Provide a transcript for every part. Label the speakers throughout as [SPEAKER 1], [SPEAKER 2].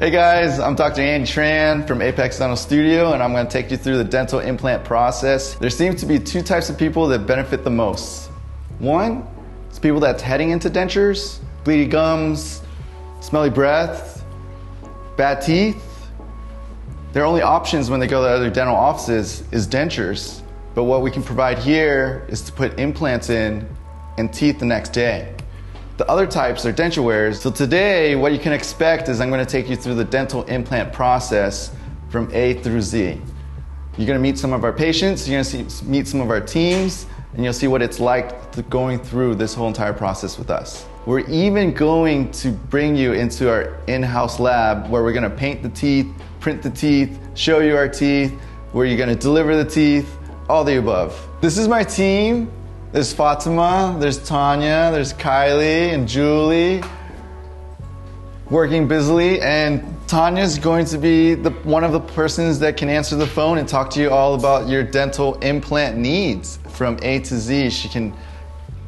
[SPEAKER 1] Hey guys, I'm Dr. Andy Tran from Apex Dental Studio, and I'm going to take you through the dental implant process. There seems to be two types of people that benefit the most. One, it's people that's heading into dentures, bleedy gums, smelly breath, bad teeth. Their only options when they go to other dental offices is dentures. But what we can provide here is to put implants in and teeth the next day. The other types are denture wearers. So today, what you can expect is I'm going to take you through the dental implant process from A through Z. You're going to meet some of our patients, you're going to meet some of our teams, and you'll see what it's like going through this whole entire process with us. We're even going to bring you into our in-house lab where we're going to paint the teeth, print the teeth, show you our teeth, where you're going to deliver the teeth, all the above. This is my team. There's Fatima, there's Tanya, there's Kylie and Julie working busily, and Tanya's going to be one of the persons that can answer the phone and talk to you all about your dental implant needs from A to Z. She can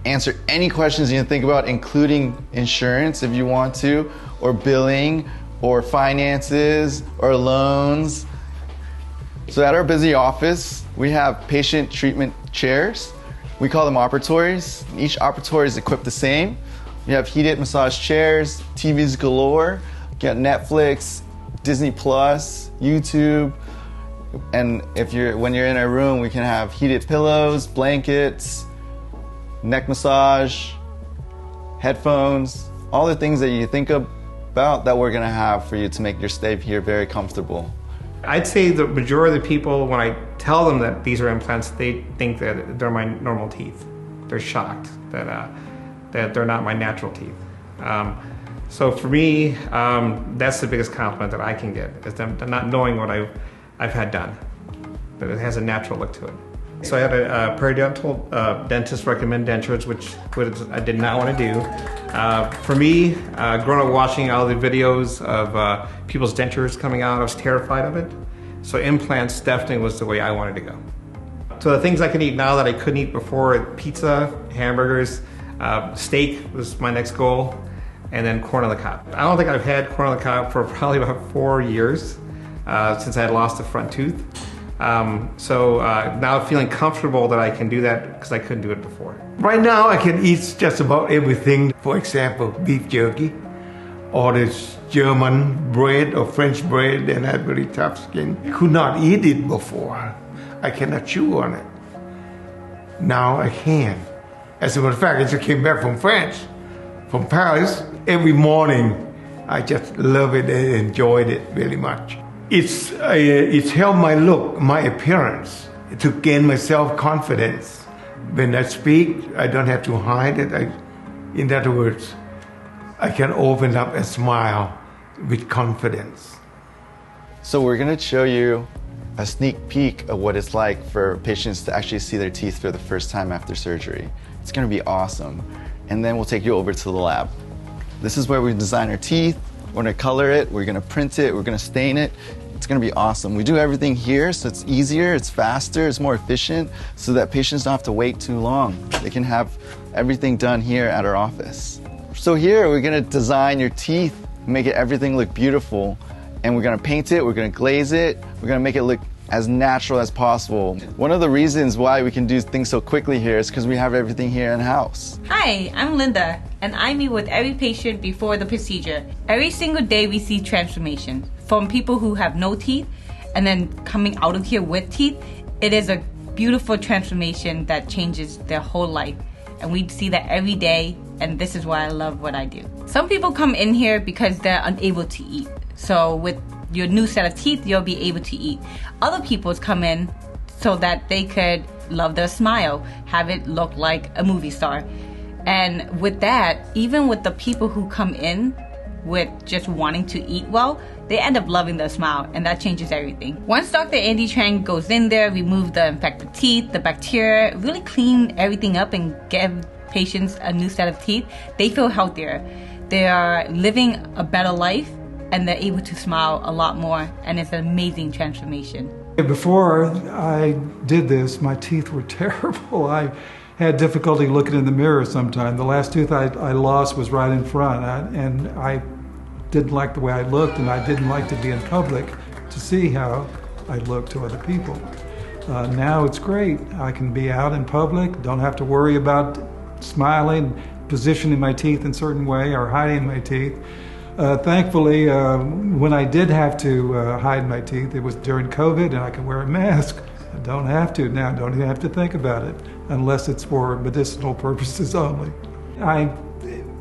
[SPEAKER 1] answer any questions you can think about, including insurance if you want to, or billing, or finances, or loans. So at our busy office, we have patient treatment chairs. We call them operatories. Each operatory is equipped the same. We have heated massage chairs, TVs galore. You got Netflix, Disney Plus, YouTube. And when you're in our room, we can have heated pillows, blankets, neck massage, headphones, all the things that you think about that we're gonna have for you to make your stay here very comfortable.
[SPEAKER 2] I'd say the majority of the people, when I tell them that these are implants, they think that they're my normal teeth. They're shocked that they're not my natural teeth. So for me, that's the biggest compliment that I can get, is them not knowing what I've had done, that it has a natural look to it. So I had a periodontal dentist recommend dentures, which I did not want to do. For me, growing up watching all the videos of people's dentures coming out, I was terrified of it. So implants definitely was the way I wanted to go. So the things I can eat now that I couldn't eat before: pizza, hamburgers, steak was my next goal, and then corn on the cob. I don't think I've had corn on the cob for probably about 4 years since I had lost the front tooth. So now feeling comfortable that I can do that because I couldn't do it before.
[SPEAKER 3] Right now I can eat just about everything. For example, beef jerky, or this German bread or French bread that had very tough skin. Could not eat it before. I cannot chew on it. Now I can. As a matter of fact, I just came back from France, from Paris. Every morning I just love it and enjoyed it very much. It's helped my look, my appearance, to gain my self-confidence. When I speak, I don't have to hide it. In other words, I can open up and smile with confidence.
[SPEAKER 1] So we're going to show you a sneak peek of what it's like for patients to actually see their teeth for the first time after surgery. It's going to be awesome. And then we'll take you over to the lab. This is where we design our teeth. We're going to color it, we're going to print it, we're going to stain it. It's going to be awesome. We do everything here, so it's easier, it's faster, it's more efficient, so that patients don't have to wait too long. They can have everything done here at our office. So here we're going to design your teeth, make everything look beautiful, and we're going to paint it, we're going to glaze it, we're going to make it look as natural as possible. One of the reasons why we can do things so quickly here is because we have everything here in-house.
[SPEAKER 4] Hi, I'm Linda, and I meet with every patient before the procedure. Every single day we see transformation. From people who have no teeth and then coming out of here with teeth, it is a beautiful transformation that changes their whole life. And we see that every day, and this is why I love what I do. Some people come in here because they're unable to eat. So with your new set of teeth, you'll be able to eat. Other people come in so that they could love their smile, have it look like a movie star. And with that, even with the people who come in with just wanting to eat well, they end up loving their smile, and that changes everything. Once Dr. Andy Tran goes in there, remove the infected teeth, the bacteria, really clean everything up and give patients a new set of teeth, they feel healthier. They are living a better life, and they're able to smile a lot more, and it's an amazing transformation.
[SPEAKER 5] Before I did this, my teeth were terrible. I had difficulty looking in the mirror sometimes. The last tooth I lost was right in front, and I didn't like the way I looked, and I didn't like to be in public to see how I looked to other people. Now it's great. I can be out in public, don't have to worry about smiling, positioning my teeth in a certain way, or hiding my teeth. Thankfully, when I did have to hide my teeth, it was during COVID, and I could wear a mask. I don't have to now, don't even have to think about it, unless it's for medicinal purposes only. I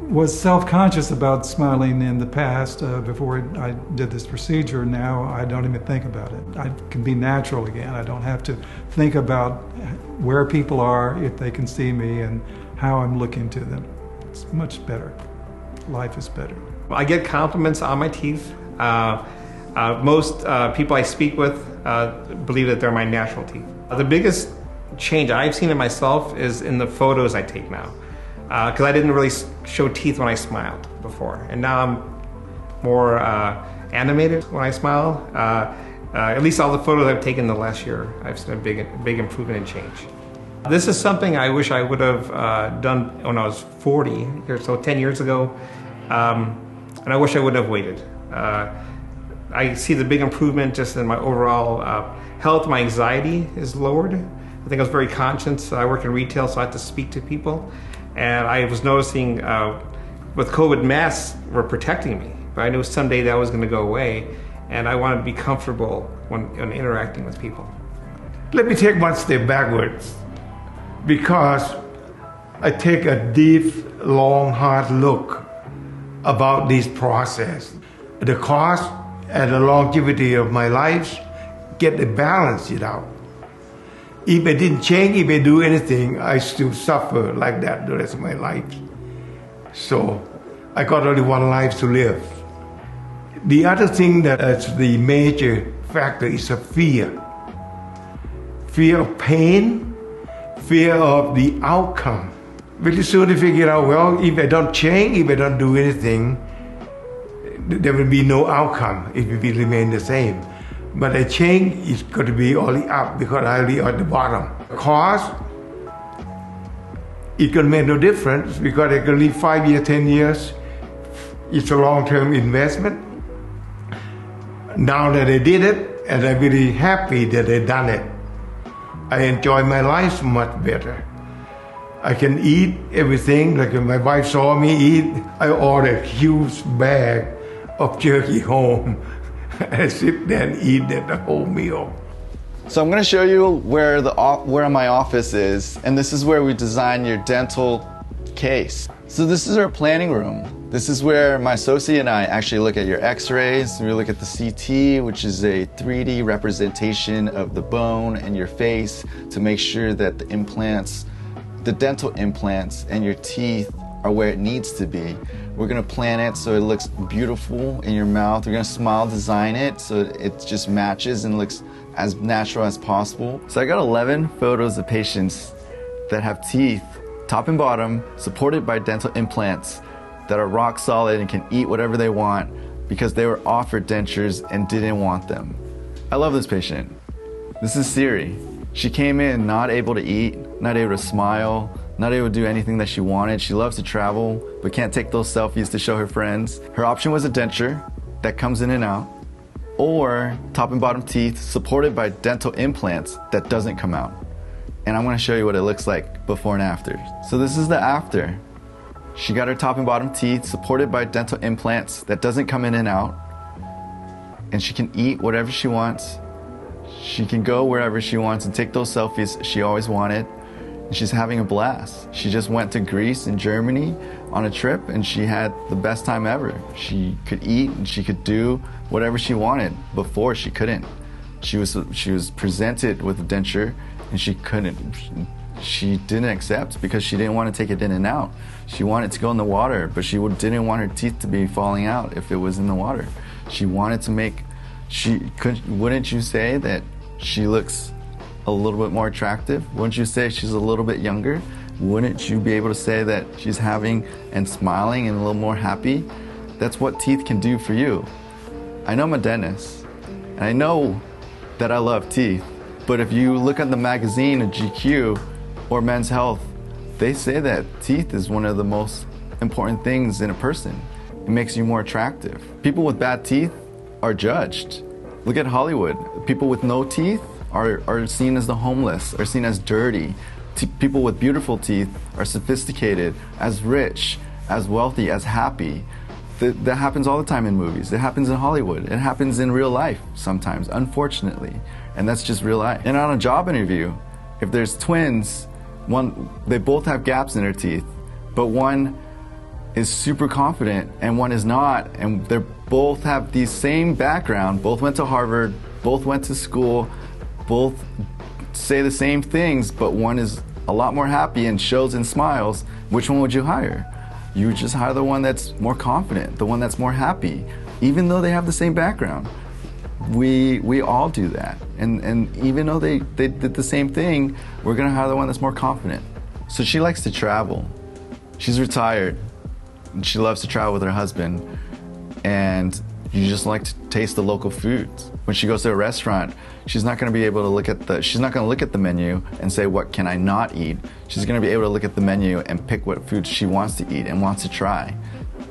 [SPEAKER 5] was self-conscious about smiling in the past before I did this procedure. Now I don't even think about it. I can be natural again. I don't have to think about where people are, if they can see me, and how I'm looking to them. It's much better. Life is better.
[SPEAKER 2] I get compliments on my teeth. Most people I speak with believe that they're my natural teeth. The biggest change I've seen in myself is in the photos I take now. Because I didn't really show teeth when I smiled before. And now I'm more animated when I smile. At least all the photos I've taken the last year, I've seen a big improvement and change. This is something I wish I would have done when I was 40, or so 10 years ago. And I wish I wouldn't have waited. I see the big improvement just in my overall health. My anxiety is lowered. I think I was very conscious. I work in retail, so I have to speak to people. And I was noticing with COVID, masks were protecting me. But I knew someday that was going to go away. And I wanted to be comfortable when interacting with people.
[SPEAKER 3] Let me take one step backwards, because I take a deep, long, hard look about this process. The cost and the longevity of my life, get to balance it out. If I didn't change, if I do anything, I still suffer like that the rest of my life. So I got only one life to live. The other thing that is the major factor is a fear. Fear of pain, fear of the outcome. Very soon I figured out, well, if I don't change, if I don't do anything, there will be no outcome if it will remain the same. But a change is going to be only up, because I will be at the bottom. Cost, it can make no difference, because I can live 5 years, 10 years. It's a long-term investment. Now that I did it, and I'm really happy that I done it, I enjoy my life much better. I can eat everything, like my wife saw me eat. I ordered a huge bag of jerky home. I sit there and eat the whole meal.
[SPEAKER 1] So I'm going to show you where my office is, and this is where we design your dental case. So this is our planning room. This is where my associate and I actually look at your x-rays. We look at the CT, which is a 3D representation of the bone and your face, to make sure that the implants, the dental implants and your teeth are where it needs to be. We're gonna plan it so it looks beautiful in your mouth. We're gonna smile design it so it just matches and looks as natural as possible. So I got 11 photos of patients that have teeth, top and bottom, supported by dental implants that are rock solid and can eat whatever they want because they were offered dentures and didn't want them. I love this patient. This is Siri. She came in not able to eat, not able to smile, not able to do anything that she wanted. She loves to travel, but can't take those selfies to show her friends. Her option was a denture that comes in and out, or top and bottom teeth supported by dental implants that doesn't come out. And I'm gonna show you what it looks like before and after. So this is the after. She got her top and bottom teeth supported by dental implants that doesn't come in and out. And she can eat whatever she wants. She can go wherever she wants and take those selfies she always wanted. And she's having a blast. She just went to Greece and Germany on a trip, and she had the best time ever. She could eat and she could do whatever she wanted. Before, she couldn't. She was presented with a denture and she couldn't. She didn't accept because she didn't want to take it in and out. She wanted to go in the water, but she didn't want her teeth to be falling out if it was in the water. She wanted to make, wouldn't you say that she looks a little bit more attractive? Wouldn't you say she's a little bit younger? Wouldn't you be able to say that she's having and smiling and a little more happy? That's what teeth can do for you. I know I'm a dentist, and I know that I love teeth, but if you look at the magazine of GQ or Men's Health, they say that teeth is one of the most important things in a person. It makes you more attractive. People with bad teeth are judged. Look at Hollywood. People with no teeth are seen as the homeless, are seen as dirty. People with beautiful teeth are sophisticated, as rich, as wealthy, as happy. That happens all the time in movies. It happens in Hollywood. It happens in real life sometimes, unfortunately. And that's just real life. And on a job interview, if there's twins, they both have gaps in their teeth, but one is super confident and one is not, and they both have the same background, both went to Harvard, both went to school, both say the same things, but one is a lot more happy and shows and smiles. Which one would you hire? You would just hire the one that's more confident, the one that's more happy, even though they have the same background. We all do that, and even though they did the same thing, we're gonna hire the one that's more confident. So she likes to travel. She's retired, and she loves to travel with her husband, and you just like to taste the local foods. When she goes to a restaurant, she's not gonna be able to look at the menu and say, what can I not eat? She's gonna be able to look at the menu and pick what foods she wants to eat and wants to try.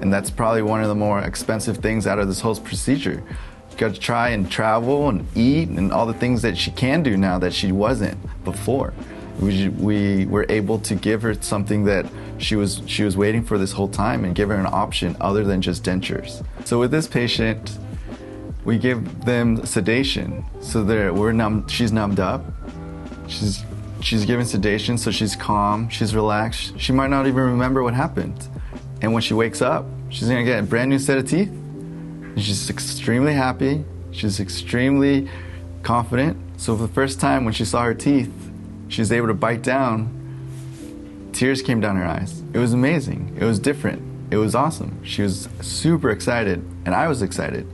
[SPEAKER 1] And that's probably one of the more expensive things out of this whole procedure. You got to try and travel and eat and all the things that she can do now that she wasn't before. We were able to give her something that she was waiting for this whole time, and give her an option other than just dentures. So with this patient, we give them sedation, so that she's numbed up. She's given sedation, so she's calm, she's relaxed. She might not even remember what happened. And when she wakes up, she's gonna get a brand new set of teeth. And she's extremely happy, she's extremely confident. So for the first time when she saw her teeth, she was able to bite down. Tears came down her eyes. It was amazing, it was different, it was awesome. She was super excited, and I was excited.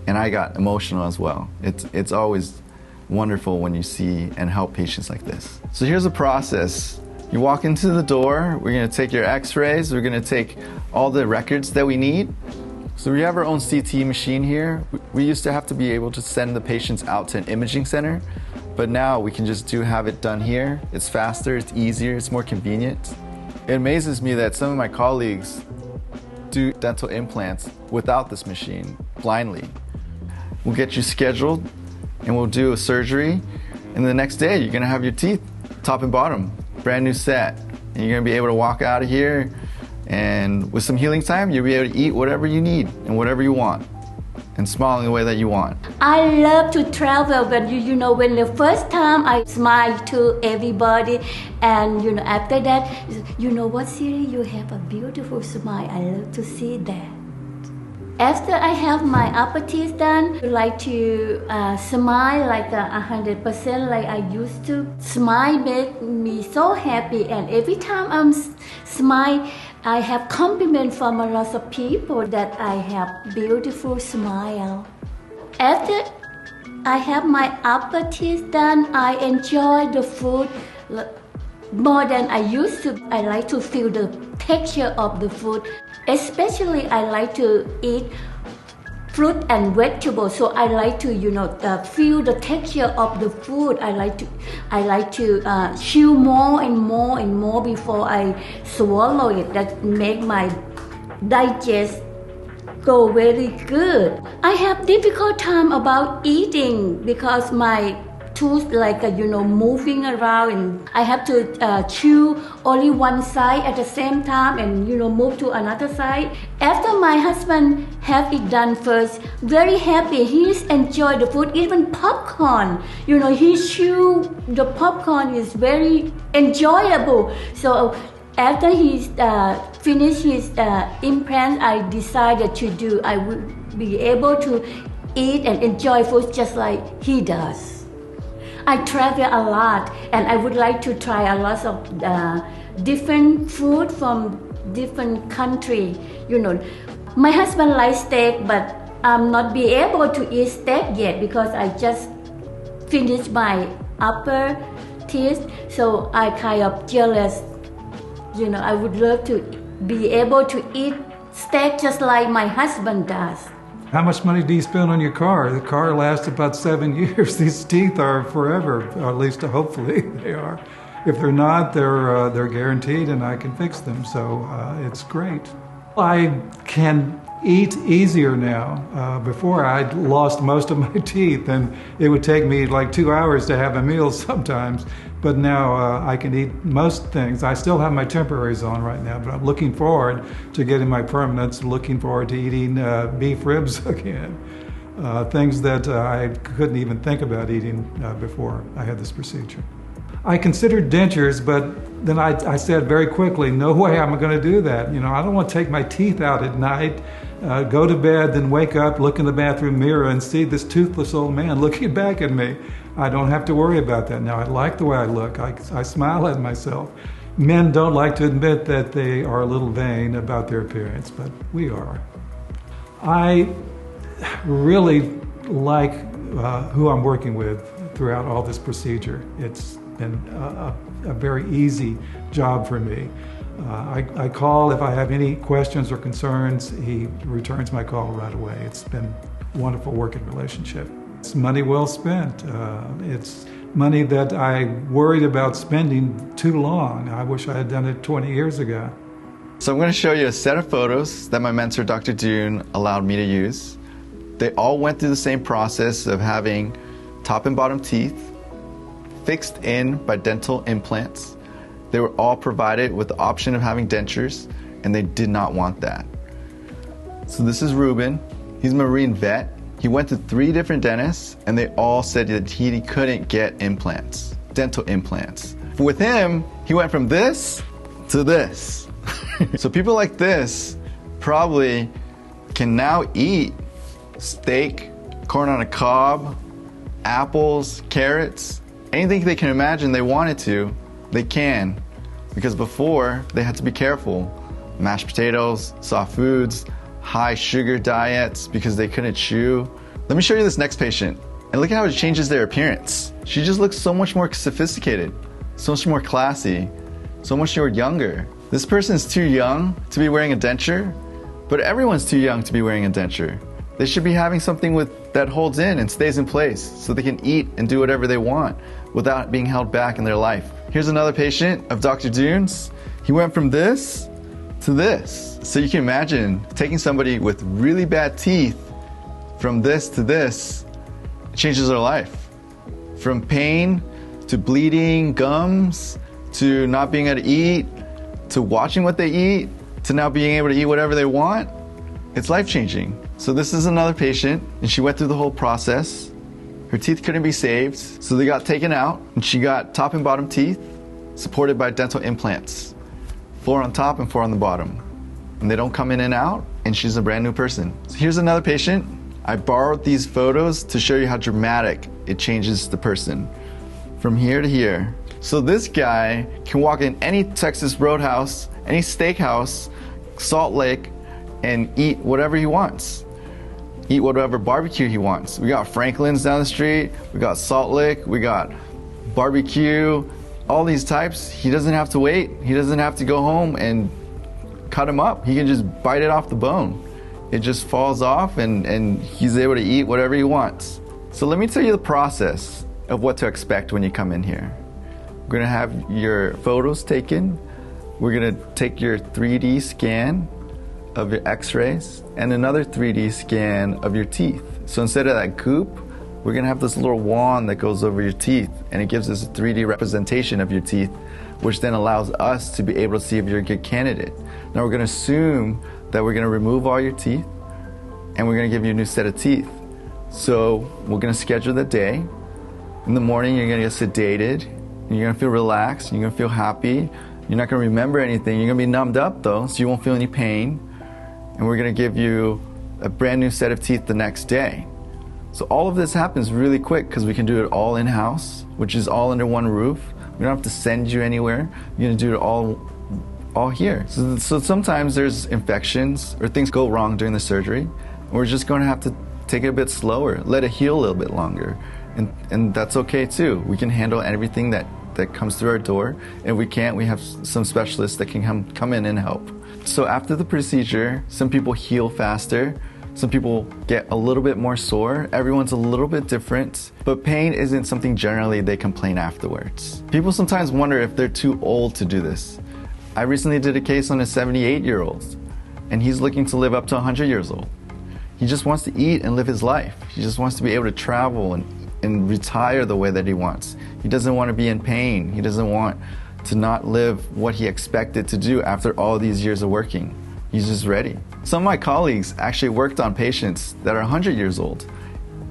[SPEAKER 1] And I got emotional as well. It's always wonderful when you see and help patients like this. So here's the process. You walk into the door, we're gonna take your x-rays, we're gonna take all the records that we need. So we have our own CT machine here. We used to have to be able to send the patients out to an imaging center, but now we can just have it done here. It's faster, it's easier, it's more convenient. It amazes me that some of my colleagues do dental implants without this machine, blindly. We'll get you scheduled and we'll do a surgery, and the next day you're gonna have your teeth, top and bottom, brand new set. And you're gonna be able to walk out of here, and with some healing time, you'll be able to eat whatever you need and whatever you want, and smile in the way that you want.
[SPEAKER 6] I love to travel, but when the first time I smile to everybody, and after that, what, Siri, you have a beautiful smile. I love to see that. After I have my upper teeth done, I like to smile like 100% like I used to. Smile makes me so happy, and every time I'm smile, I have compliment from a lot of people that I have beautiful smile. After I have my upper teeth done, I enjoy the food more than I used to. I like to feel the texture of the food. Especially I like to eat fruit and vegetables, so I like to feel the texture of the food. I like to chew more and more and more before I swallow it. That make my digest go very good. I have difficult time about eating because my tooth moving around, and I have to chew only one side at the same time and move to another side. After my husband have it done first, very happy, he's enjoyed the food, even popcorn. He chew the popcorn is very enjoyable. So after he's finished his implant, I decided I would be able to eat and enjoy food just like he does. I travel a lot, and I would like to try a lot of different food from different country. My husband likes steak, but I'm not be able to eat steak yet because I just finished my upper teeth, so I kind of jealous. I would love to be able to eat steak just like my husband does.
[SPEAKER 5] How much money do you spend on your car? The car lasts about 7 years. These teeth are forever, or at least hopefully they are. If they're not, they're guaranteed, and I can fix them. So it's great. I can eat easier now. Before I'd lost most of my teeth and it would take me like 2 hours to have a meal sometimes. But now I can eat most things. I still have my temporaries on right now, but I'm looking forward to getting my permanents, looking forward to eating beef ribs again. Things that I couldn't even think about eating before I had this procedure. I considered dentures, but then I said very quickly, no way I'm going to do that. You know, I don't want to take my teeth out at night, go to bed, then wake up, look in the bathroom mirror and see this toothless old man looking back at me. I don't have to worry about that now. I like the way I look. I smile at myself. Men don't like to admit that they are a little vain about their appearance, but we are. I really like who I'm working with throughout all this procedure. It's been a very easy job for me. I call if I have any questions or concerns. He returns my call right away. It's been a wonderful working relationship. It's money well spent. It's money that I worried about spending too long. I wish I had done it 20 years ago.
[SPEAKER 1] So I'm going to show you a set of photos that my mentor, Dr. Dune, allowed me to use. They all went through the same process of having top and bottom teeth fixed in by dental implants. They were all provided with the option of having dentures, and they did not want that. So this is Ruben. He's a Marine vet. He went to 3 different dentists, and they all said that he couldn't get implants, dental implants. With him, he went from this to this. So people like this probably can now eat steak, corn on a cob, apples, carrots, anything they can imagine they wanted to, they can. Because before, they had to be careful. Mashed potatoes, soft foods, high sugar diets because they couldn't chew. Let me show you this next patient. And look at how it changes their appearance. She just looks so much more sophisticated, so much more classy, so much more younger. This person's too young to be wearing a denture, but everyone's too young to be wearing a denture. They should be having something that holds in and stays in place so they can eat and do whatever they want without being held back in their life. Here's another patient of Dr. Dune's. He went from this to this. So you can imagine taking somebody with really bad teeth from this to this, it changes their life. From pain to bleeding gums to not being able to eat to watching what they eat to now being able to eat whatever they want. It's life-changing. So this is another patient, and she went through the whole process. Her teeth couldn't be saved, so they got taken out, and she got top and bottom teeth supported by dental implants. 4 on top and 4 on the bottom. And they don't come in and out, and she's a brand new person. So here's another patient. I borrowed these photos to show you how dramatic it changes the person from here to here. So this guy can walk in any Texas Roadhouse, any steakhouse, Salt Lake, and eat whatever he wants. Eat whatever barbecue he wants. We got Franklin's down the street, we got Salt Lake, we got barbecue, all these types. He doesn't have to wait. He doesn't have to go home and cut them up. He can just bite it off the bone. It just falls off and he's able to eat whatever he wants. So let me tell you the process of what to expect when you come in here. We're gonna have your photos taken. We're gonna take your 3D scan of your x-rays and another 3D scan of your teeth. So instead of that goop, we're gonna have this little wand that goes over your teeth and it gives us a 3D representation of your teeth, which then allows us to be able to see if you're a good candidate. Now we're gonna assume that we're gonna remove all your teeth and we're gonna give you a new set of teeth. So we're gonna schedule the day. In the morning, you're gonna get sedated, and you're gonna feel relaxed, you're gonna feel happy. You're not gonna remember anything. You're gonna be numbed up though, so you won't feel any pain. And we're gonna give you a brand new set of teeth the next day. So all of this happens really quick because we can do it all in-house, which is all under one roof. We don't have to send you anywhere. You're gonna do it all here. So sometimes there's infections or things go wrong during the surgery. And we're just gonna have to take it a bit slower, let it heal a little bit longer. And that's okay too. We can handle everything that comes through our door. If we can't, we have some specialists that can come in and help. So after the procedure, some people heal faster. Some people get a little bit more sore. Everyone's a little bit different, but pain isn't something generally they complain afterwards. People sometimes wonder if they're too old to do this. I recently did a case on a 78-year-old, and he's looking to live up to 100 years old. He just wants to eat and live his life. He just wants to be able to travel and retire the way that he wants. He doesn't want to be in pain. He doesn't want to not live what he expected to do after all these years of working. He's just ready. Some of my colleagues actually worked on patients that are 100 years old.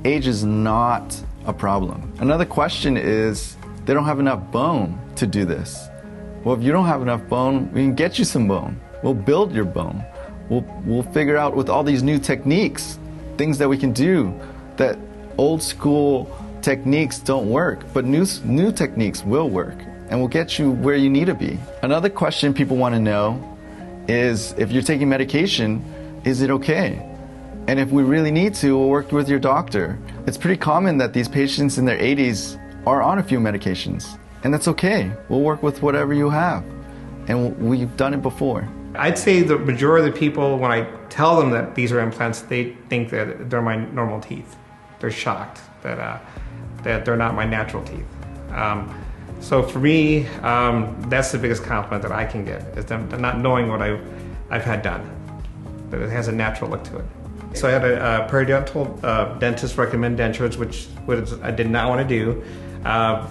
[SPEAKER 1] Age is not a problem. Another question is, they don't have enough bone to do this. Well, if you don't have enough bone, we can get you some bone. We'll build your bone. We'll figure out with all these new techniques, things that we can do that old school techniques don't work, but new techniques will work and will get you where you need to be. Another question people want to know is, if you're taking medication, is it okay? And if we really need to, we'll work with your doctor. It's pretty common that these patients in their 80s are on a few medications, and that's okay. We'll work with whatever you have, and we've done it before.
[SPEAKER 2] I'd say the majority of the people, when I tell them that these are implants, they think that they're my normal teeth. They're shocked that they're not my natural teeth. So for me, that's the biggest compliment that I can get, is them not knowing what I've had done, that it has a natural look to it. So I had a periodontal dentist recommend dentures, which I did not want to do.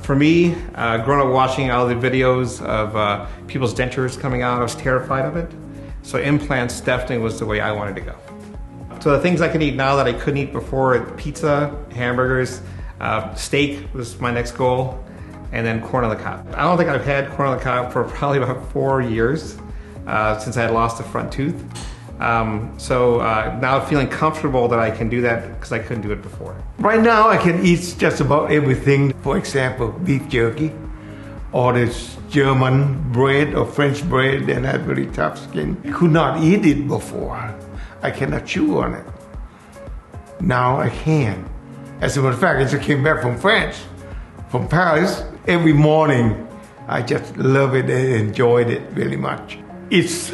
[SPEAKER 2] For me, growing up watching all the videos of people's dentures coming out, I was terrified of it. So implants definitely was the way I wanted to go. So the things I can eat now that I couldn't eat before: pizza, hamburgers, steak was my next goal, and then corn on the cob. I don't think I've had corn on the cob for probably about 4 years since I had lost a front tooth. So now feeling comfortable that I can do that because I couldn't do it before.
[SPEAKER 3] Right now I can eat just about everything. For example, beef jerky, or this German bread or French bread that had very tough skin. Could not eat it before. I cannot chew on it. Now I can. As a matter of fact, I just came back from France, from Paris. Every morning I just love it and enjoyed it very much. It's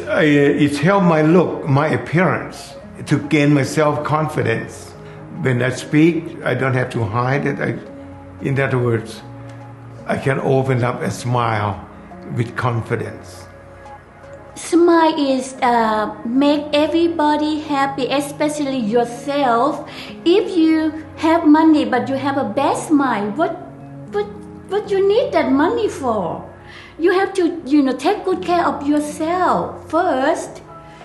[SPEAKER 3] helped my look, my appearance, to gain my self-confidence. When I speak, I don't have to hide it. In other words, I can open up and smile with confidence.
[SPEAKER 6] Smile is make everybody happy, especially yourself. If you have money but you have a bad smile, what you need that money for? You have to, take good care of yourself first.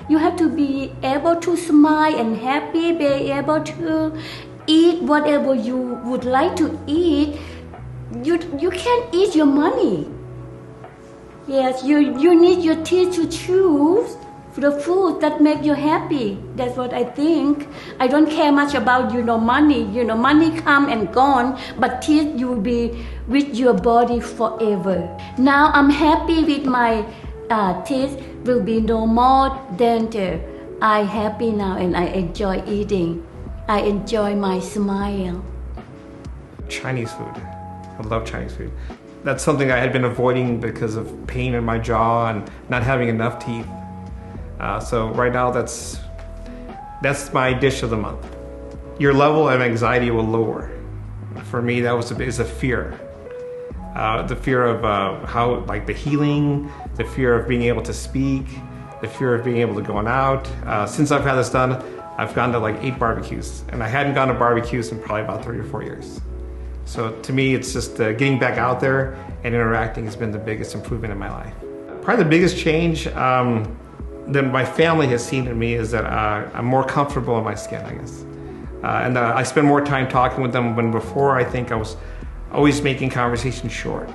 [SPEAKER 6] You have to be able to smile and happy, be able to eat whatever you would like to eat. You can't eat your money. Yes, you need your teeth to choose the food that make you happy. That's what I think. I don't care much about, money. Money come and gone, but teeth, you will be with your body forever. Now I'm happy with my teeth. Will be no more dental. I'm happy now and I enjoy eating. I enjoy my smile.
[SPEAKER 2] Chinese food. I love Chinese food. That's something I had been avoiding because of pain in my jaw and not having enough teeth. So right now, that's my dish of the month. Your level of anxiety will lower. For me, that is a fear. The fear of the healing, the fear of being able to speak, the fear of being able to go out. Since I've had this done, I've gone to like 8 barbecues, and I hadn't gone to barbecues in probably about 3 or 4 years. So to me, it's just getting back out there and interacting has been the biggest improvement in my life. Probably the biggest change that my family has seen in me is that I'm more comfortable in my skin, I guess. And I spend more time talking with them, when before I think I was always making conversation short.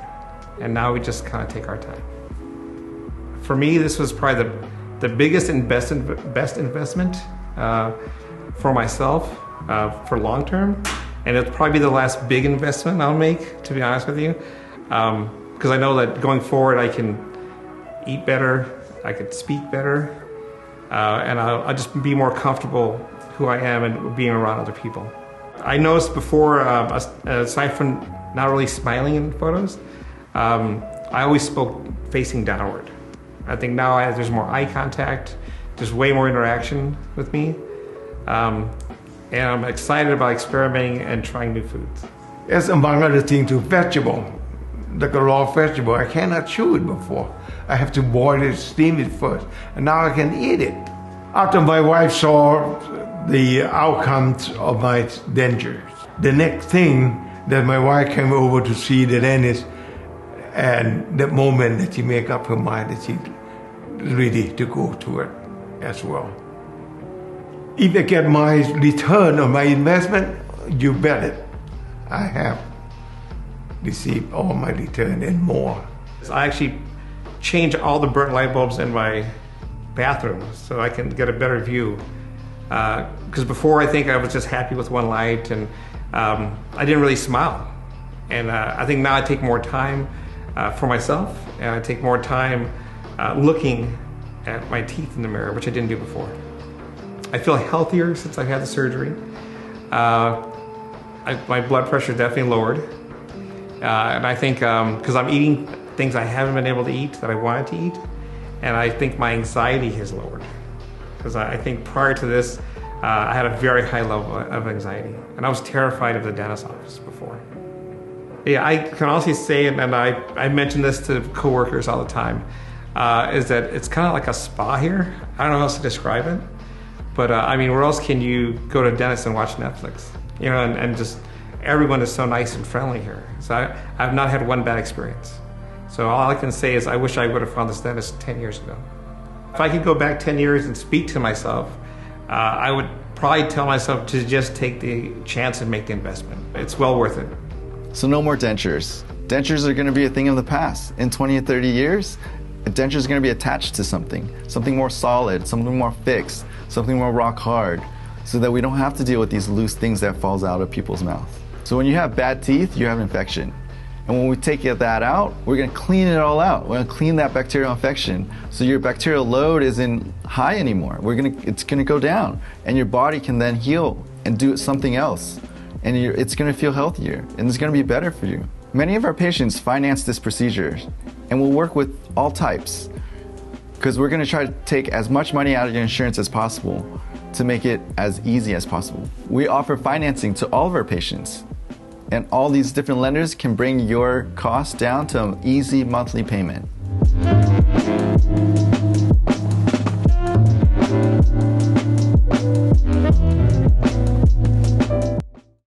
[SPEAKER 2] And now we just kind of take our time. For me, this was probably the biggest and best investment for myself for long term. And it'll probably be the last big investment I'll make, to be honest with you. Because I know that going forward I can eat better, I could speak better, and I'll just be more comfortable who I am and being around other people. I noticed before, aside from not really smiling in photos, I always spoke facing downward. I think now there's more eye contact, there's way more interaction with me, and I'm excited about experimenting and trying new foods.
[SPEAKER 3] As among other things, to vegetable, like a raw vegetable, I cannot chew it before. I have to boil it, steam it first, and now I can eat it. After my wife saw the outcomes of my dentures, the next thing that my wife came over to see the dentist, and that moment that she make up her mind that she's ready to go to it as well. If I get my return on my investment, you bet it, I have received all my return and more.
[SPEAKER 2] I actually changed all the burnt light bulbs in my bathroom so I can get a better view. Because before I think I was just happy with one light, and I didn't really smile. And I think now I take more time for myself, and I take more time looking at my teeth in the mirror, which I didn't do before. I feel healthier since I've had the surgery. My blood pressure definitely lowered. And I think because I'm eating things I haven't been able to eat that I wanted to eat, and I think my anxiety has lowered. Because I think prior to this, I had a very high level of anxiety, and I was terrified of the dentist's office before. Yeah, I can honestly say, and I mention this to coworkers all the time, is that it's kind of like a spa here. I don't know how else to describe it, but I mean, where else can you go to a dentist and watch Netflix? You know, and just everyone is so nice and friendly here. So I've not had one bad experience. So all I can say is I wish I would have found this dentist 10 years ago. If I could go back 10 years and speak to myself, I would probably tell myself to just take the chance and make the investment. It's well worth it.
[SPEAKER 1] So no more dentures. Dentures are going to be a thing of the past. In 20 or 30 years, a denture is going to be attached to something more solid, something more fixed, something more rock hard, so that we don't have to deal with these loose things that falls out of people's mouth. So when you have bad teeth, you have infection. And when we take that out, we're going to clean it all out. We're going to clean that bacterial infection so your bacterial load isn't high anymore. It's going to go down, and your body can then heal and do something else. And it's going to feel healthier, and it's going to be better for you. Many of our patients finance this procedure, and we'll work with all types, because we're going to try to take as much money out of your insurance as possible to make it as easy as possible. We offer financing to all of our patients, and all these different lenders can bring your costs down to an easy monthly payment.